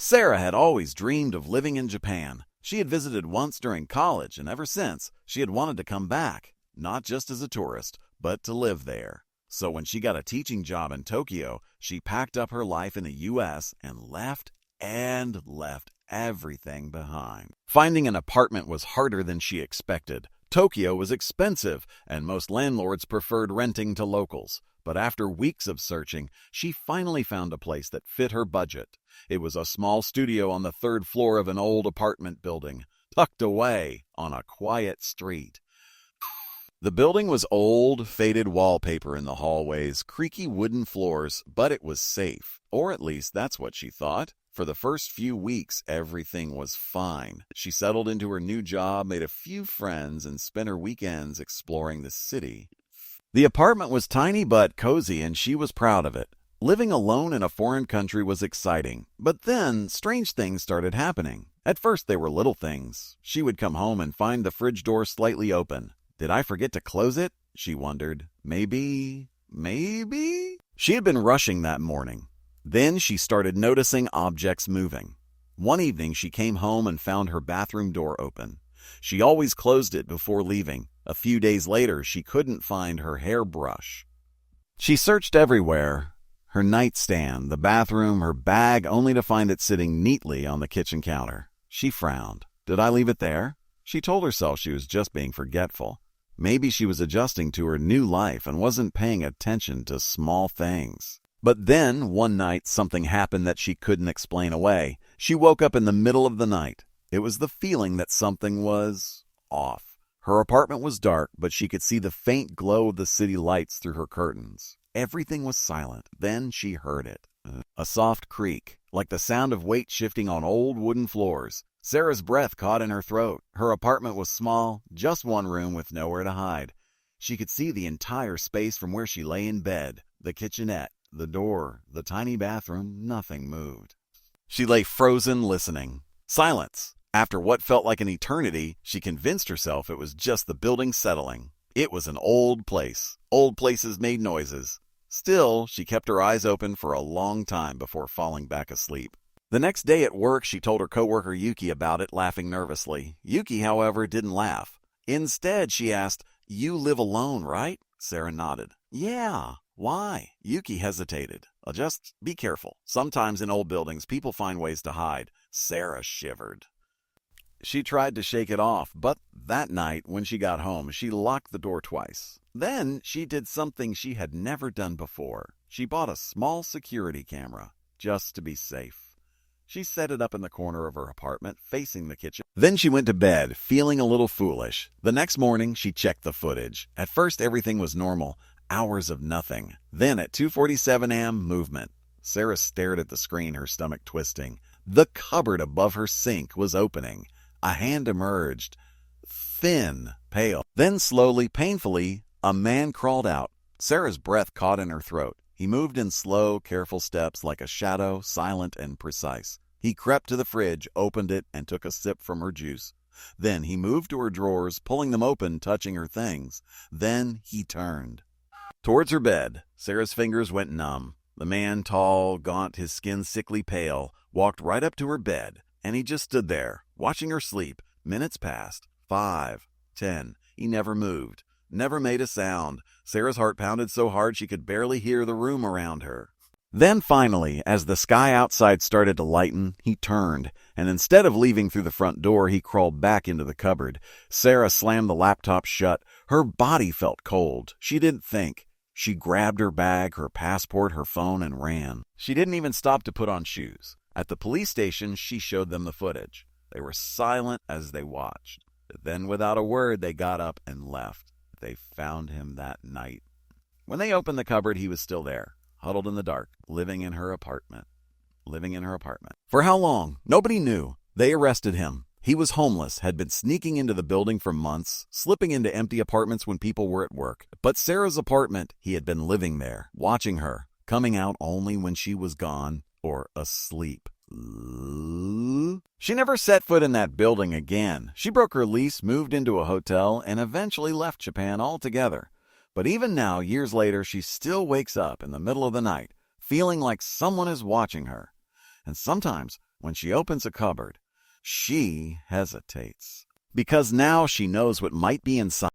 Sarah had always dreamed of living in Japan. She had visited once during college, and ever since, she had wanted to come back, not just as a tourist, but to live there. So when she got a teaching job in Tokyo, she packed up her life in the U.S. and left everything behind. Finding an apartment was harder than she expected. Tokyo was expensive, and most landlords preferred renting to locals. But after weeks of searching, she finally found a place that fit her budget. It was a small studio on the third floor of an old apartment building, tucked away on a quiet street. The building was old, faded wallpaper in the hallways, creaky wooden floors, but it was safe. Or at least that's what she thought. For the first few weeks, everything was fine. She settled into her new job, made a few friends, and spent her weekends exploring the city. The apartment was tiny but cozy, and she was proud of it. Living alone in a foreign country was exciting, but then strange things started happening. At first, they were little things. She would come home and find the fridge door slightly open. Did I forget to close it? She wondered. Maybe? She had been rushing that morning. Then she started noticing objects moving. One evening, she came home and found her bathroom door open. She always closed it before leaving. A few days later, she couldn't find her hairbrush. She searched everywhere. Her nightstand, the bathroom, her bag, only to find it sitting neatly on the kitchen counter. She frowned. Did I leave it there? She told herself she was just being forgetful. Maybe she was adjusting to her new life and wasn't paying attention to small things. But then, one night, something happened that she couldn't explain away. She woke up in the middle of the night. It was the feeling that something was off. Her apartment was dark, but she could see the faint glow of the city lights through her curtains. Everything was silent. Then she heard it. A soft creak, like the sound of weight shifting on old wooden floors. Sarah's breath caught in her throat. Her apartment was small, just one room with nowhere to hide. She could see the entire space from where she lay in bed, the kitchenette, the door, the tiny bathroom. Nothing moved. She lay frozen, listening. Silence. After what felt like an eternity, she convinced herself it was just the building settling. It was an old place. Old places made noises. Still, she kept her eyes open for a long time before falling back asleep. The next day at work, she told her coworker Yuki about it, laughing nervously. Yuki, however, didn't laugh. Instead, she asked, "You live alone, right?" Sarah nodded. "Yeah. Why?" Yuki hesitated. "Just be careful. Sometimes in old buildings, people find ways to hide." Sarah shivered. She tried to shake it off, but that night, when she got home, she locked the door twice. Then she did something she had never done before. She bought a small security camera, just to be safe. She set it up in the corner of her apartment, facing the kitchen. Then she went to bed, feeling a little foolish. The next morning, she checked the footage. At first, everything was normal. Hours of nothing. Then at 2:47 a.m., movement. Sarah stared at the screen, her stomach twisting. The cupboard above her sink was opening. A hand emerged. Thin, pale. Then slowly, painfully, a man crawled out. Sarah's breath caught in her throat. He moved in slow, careful steps like a shadow, silent and precise. He crept to the fridge, opened it, and took a sip from her juice. Then he moved to her drawers, pulling them open, touching her things. Then he turned towards her bed. Sarah's fingers went numb. The man, tall, gaunt, his skin sickly pale, walked right up to her bed, and he just stood there, watching her sleep. Minutes passed. 5, 10. He never moved, never made a sound. Sarah's heart pounded so hard she could barely hear the room around her. Then finally, as the sky outside started to lighten, he turned, and instead of leaving through the front door, he crawled back into the cupboard. Sarah slammed the laptop shut. Her body felt cold. She didn't think. She grabbed her bag, her passport, her phone, and ran. She didn't even stop to put on shoes. At the police station, she showed them the footage. They were silent as they watched. Then, without a word, they got up and left. They found him that night. When they opened the cupboard, he was still there, huddled in the dark, living in her apartment. For how long? Nobody knew. They arrested him. He was homeless, had been sneaking into the building for months, slipping into empty apartments when people were at work. But Sarah's apartment, he had been living there, watching her, coming out only when she was gone or asleep. She never set foot in that building again. She broke her lease, moved into a hotel, and eventually left Japan altogether. But even now, years later, she still wakes up in the middle of the night, feeling like someone is watching her. And sometimes When she opens a cupboard, she hesitates because now she knows what might be inside.